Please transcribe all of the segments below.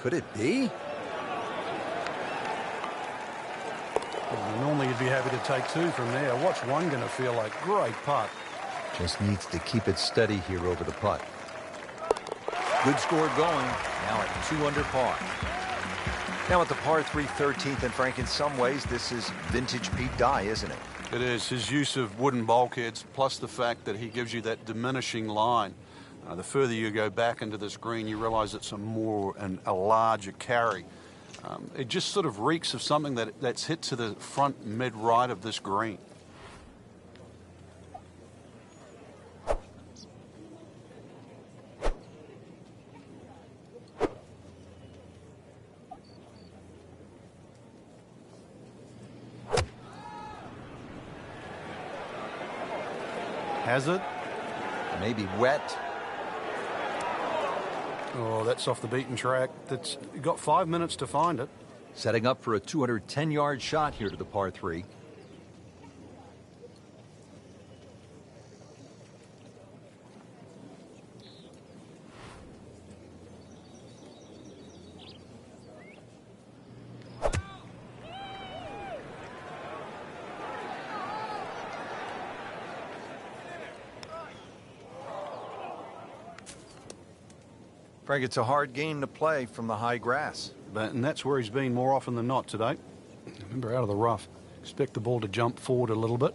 Could it be? Well, normally you'd be happy to take two from there. What's one going to feel like? Great putt. Just needs to keep it steady here over the putt. Good score going. Now at 2 under par. Now at the par 3 13th, and Frank, in some ways, this is vintage Pete Dye, isn't it? It is. His use of wooden bulkheads, plus the fact that he gives you that diminishing line. The further you go back into this green, you realize it's a larger carry. It just sort of reeks of something that's hit to the front mid-right of this green. Has it? Maybe wet. Oh, that's off the beaten track. That's got 5 minutes to find it. Setting up for a 210-yard shot here to the par 3. Frank, it's a hard game to play from the high grass. And that's where he's been more often than not today. Remember, out of the rough. Expect the ball to jump forward a little bit.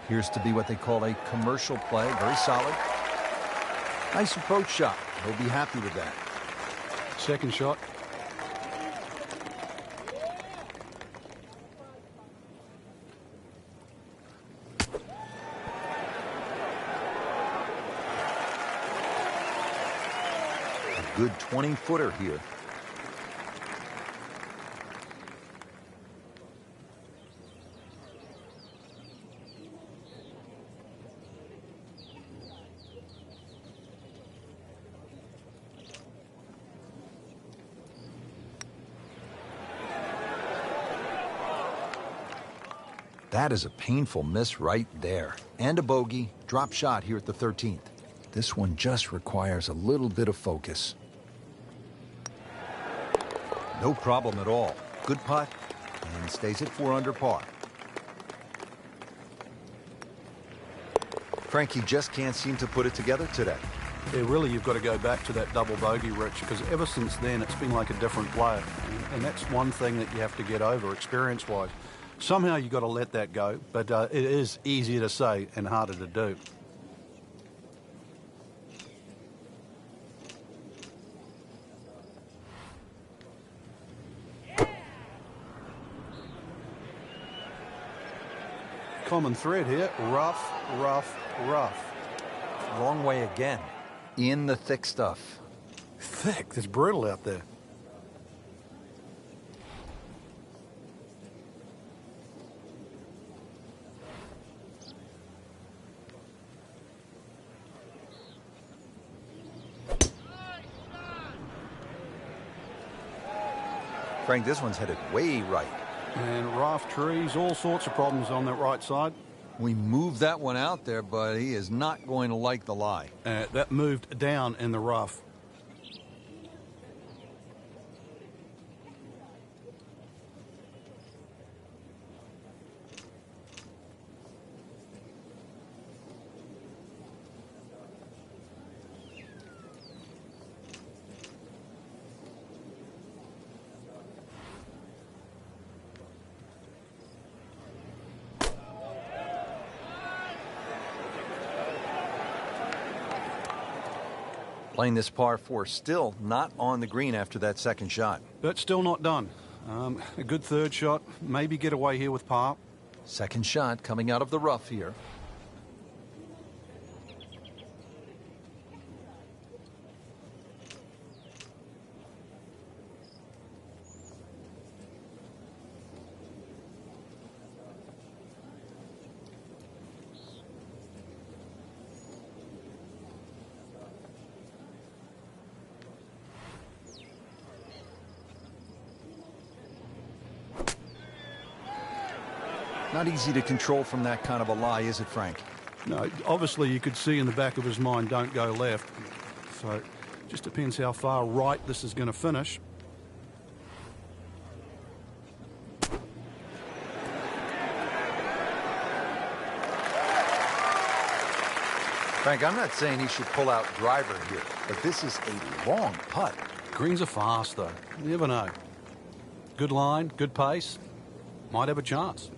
Appears to be what they call a commercial play. Very solid. Nice approach shot. He'll be happy with that. Second shot. A good 20-footer here. That is a painful miss right there. And a bogey. Drop shot here at the 13th. This one just requires a little bit of focus. No problem at all. Good putt. And stays at 4 under par. Frankie just can't seem to put it together today. Yeah, really, you've got to go back to that double bogey, Rich, because ever since then, it's been like a different player. And that's one thing that you have to get over, experience-wise. Somehow you've got to let that go, but it is easier to say and harder to do. Common thread here, rough, rough, rough. Wrong way again. In the thick stuff. Thick? It's brutal out there. Frank, this one's headed way right. And rough trees, all sorts of problems on that right side. We moved that one out there, but he is not going to like the lie. That moved down in the rough. Playing this par 4, still not on the green after that second shot. But still not done. A good third shot, maybe get away here with par. Second shot coming out of the rough here. Not easy to control from that kind of a lie, is it, Frank? No, obviously you could see in the back of his mind, don't go left. So it just depends how far right this is going to finish. Frank, I'm not saying he should pull out driver here, but this is a long putt. Greens are fast, though. You never know. Good line, good pace. Might have a chance.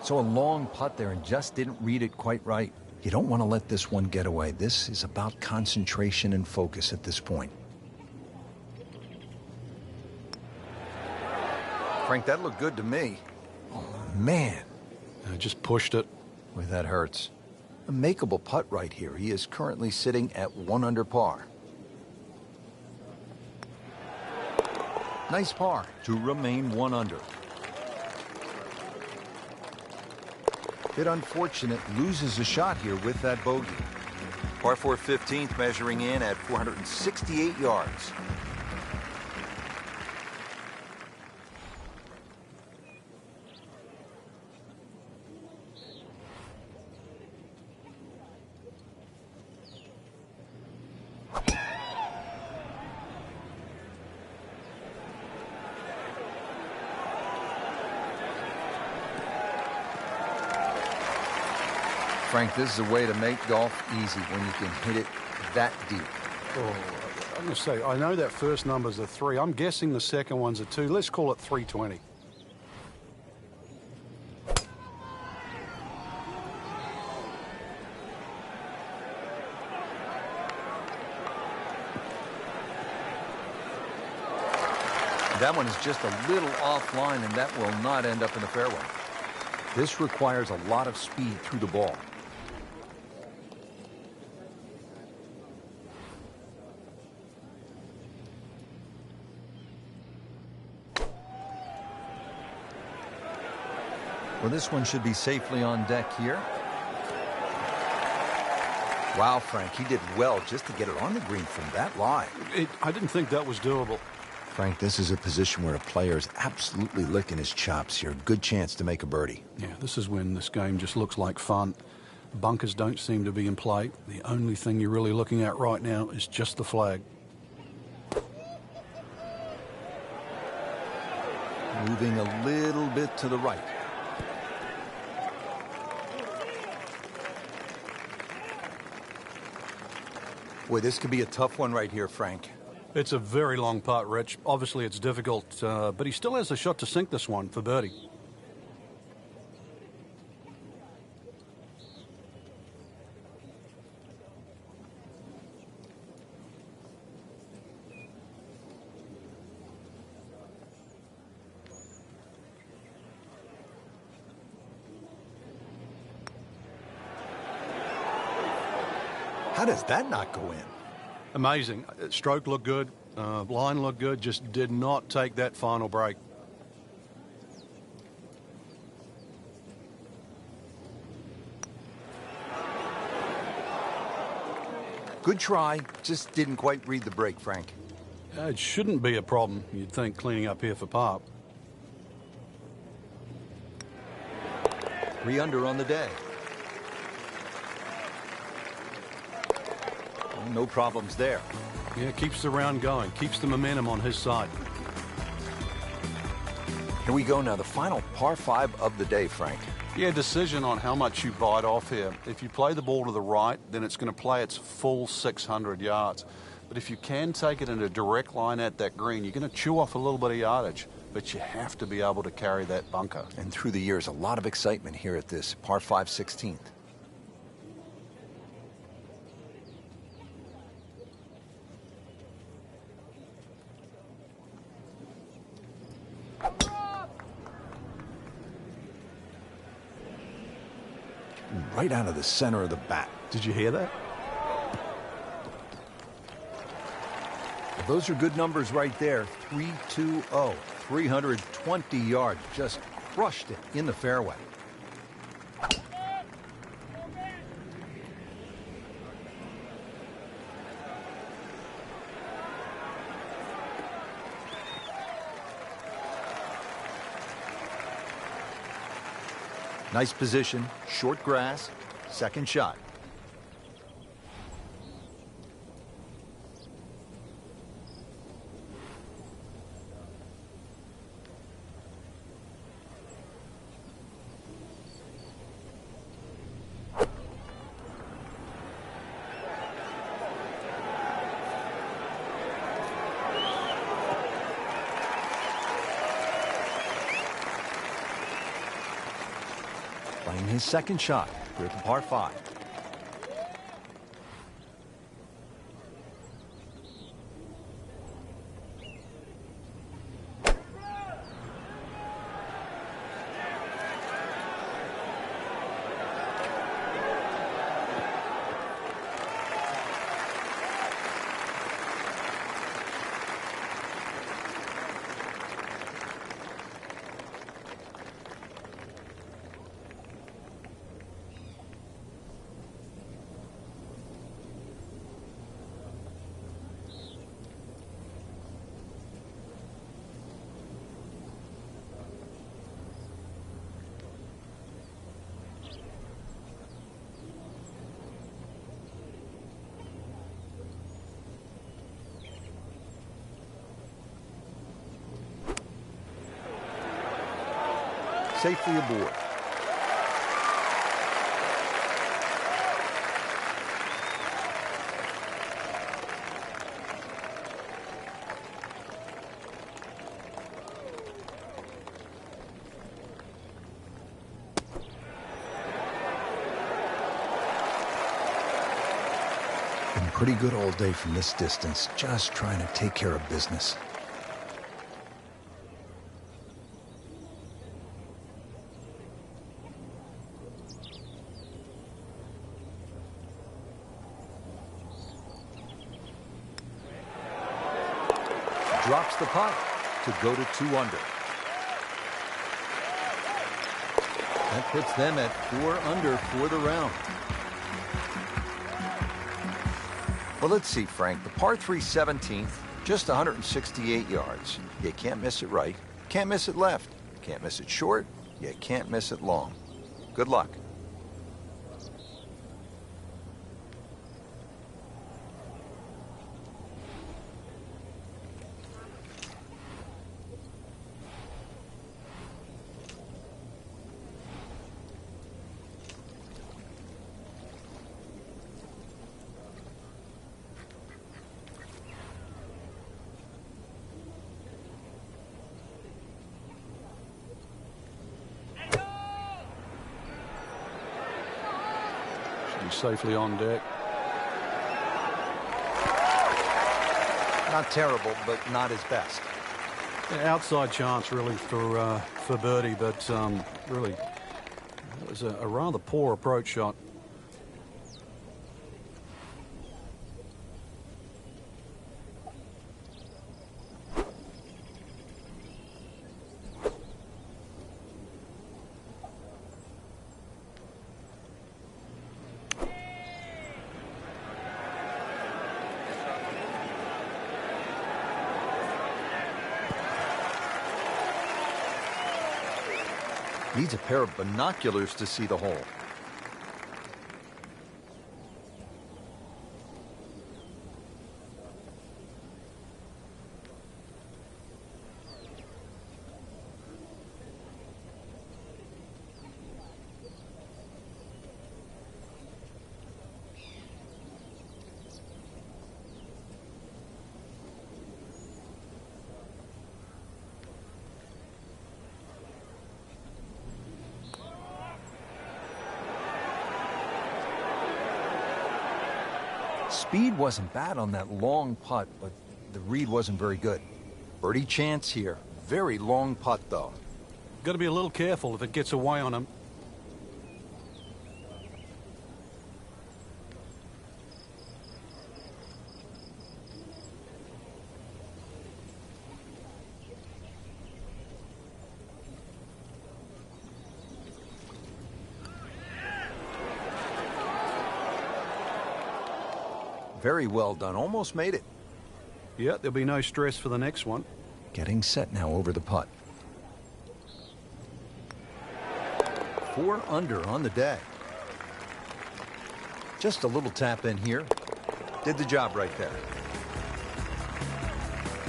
So a long putt there and just didn't read it quite right. You don't want to let this one get away. This is about concentration and focus at this point. Frank, that looked good to me. Oh, man. I just pushed it. Boy, that hurts. A makeable putt right here. He is currently sitting at 1 under par. Nice par to remain 1 under. Bit unfortunate, loses a shot here with that bogey. Par 4 15th measuring in at 468 yards. Frank, this is a way to make golf easy when you can hit it that deep. Oh, I'm going to say, I know that first number's a 3. I'm guessing the second one's a 2. Let's call it 320. That one is just a little offline, and that will not end up in the fairway. This requires a lot of speed through the ball. Well, this one should be safely on deck here. Wow, Frank, he did well just to get it on the green from that lie. I didn't think that was doable. Frank, this is a position where a player is absolutely licking his chops here. Good chance to make a birdie. Yeah, this is when this game just looks like fun. Bunkers don't seem to be in play. The only thing you're really looking at right now is just the flag. Moving a little bit to the right. Boy, this could be a tough one right here, Frank. It's a very long putt, Rich. Obviously, it's difficult, but he still has a shot to sink this one for birdie. How does that not go in? Amazing. Stroke looked good. Line looked good. Just did not take that final break. Good try. Just didn't quite read the break, Frank. It shouldn't be a problem, you'd think, cleaning up here for par. 3 under on the day. No problems there. Yeah, keeps the round going, keeps the momentum on his side. Here we go now, the final par 5 of the day, Frank. Yeah, decision on how much you bite off here. If you play the ball to the right, then it's going to play its full 600 yards. But if you can take it in a direct line at that green, you're going to chew off a little bit of yardage. But you have to be able to carry that bunker. And through the years, a lot of excitement here at this par 5 16th. Right out of the center of the bat. Did you hear that? Well, those are good numbers right there. 3-2-0. 320 yards. Just crushed it in the fairway. Nice position, short grass, second shot. Playing his second shot here at the par 5. Safely aboard. Been pretty good all day from this distance, just trying to take care of business. Drops the putt to go to 2 under. That puts them at 4 under for the round. Well, let's see, Frank. The par 3 17th, just 168 yards. You can't miss it right. Can't miss it left. Can't miss it short. You can't miss it long. Good luck. Safely on deck. Not terrible, but not his best. Yeah, outside chance really for birdie, but really it was a rather poor approach shot. Needs a pair of binoculars to see the hole. Speed wasn't bad on that long putt, but the read wasn't very good. Birdie chance here. Very long putt, though. Got to be a little careful if it gets away on him. Very well done. Almost made it. Yeah, there'll be no stress for the next one. Getting set now over the putt. 4 under on the day. Just a little tap in here. Did the job right there.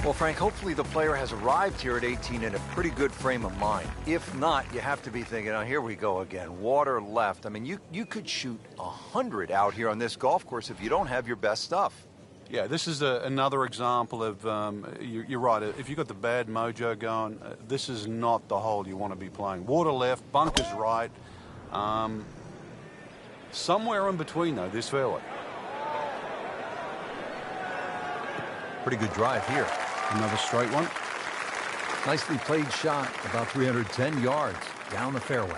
Well, Frank, hopefully the player has arrived here at 18 in a pretty good frame of mind. If not, you have to be thinking, oh, here we go again. Water left. I mean, you could shoot 100 out here on this golf course if you don't have your best stuff. Yeah, this is another example of, you're right, if you've got the bad mojo going, this is not the hole you want to be playing. Water left, bunkers right. Somewhere in between, though, this fairway. Pretty good drive here. Another straight one. Nicely played shot, about 310 yards down the fairway.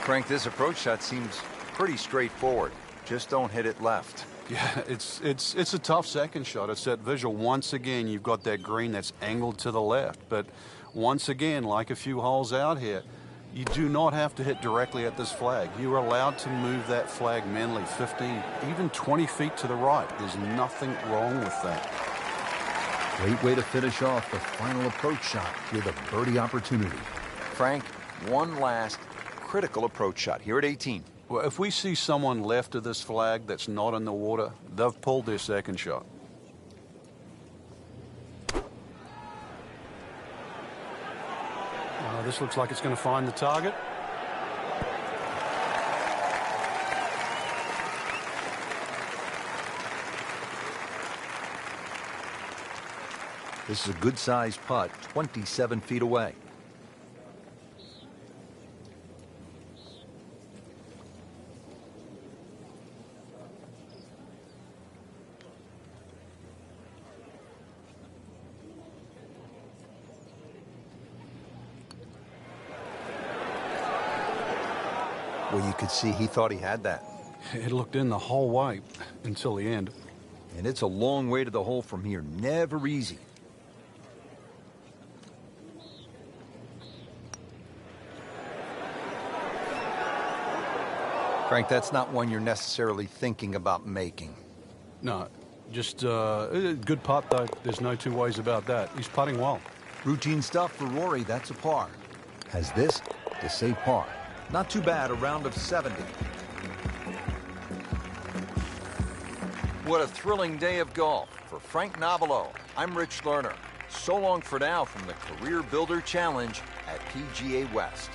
Frank, this approach shot seems pretty straightforward. Just don't hit it left. Yeah, it's a tough second shot. It's that visual. Once again, you've got that green that's angled to the left. But once again, like a few holes out here, you do not have to hit directly at this flag. You are allowed to move that flag mentally 15, even 20 feet to the right. There's nothing wrong with that. Great way to finish off the final approach shot with a birdie opportunity. Frank, one last critical approach shot here at 18. Well, if we see someone left of this flag that's not in the water, they've pulled their second shot. This looks like it's going to find the target. This is a good-sized putt, 27 feet away. Well, you could see he thought he had that. It looked in the whole way until the end. And it's a long way to the hole from here. Never easy. Frank, that's not one you're necessarily thinking about making. No, just a good putt, though. There's no two ways about that. He's putting well. Routine stuff for Rory. That's a par. Has this to save par. Not too bad, a round of 70. What a thrilling day of golf for Frank Nobilo. I'm Rich Lerner. So long for now from the Career Builder Challenge at PGA West.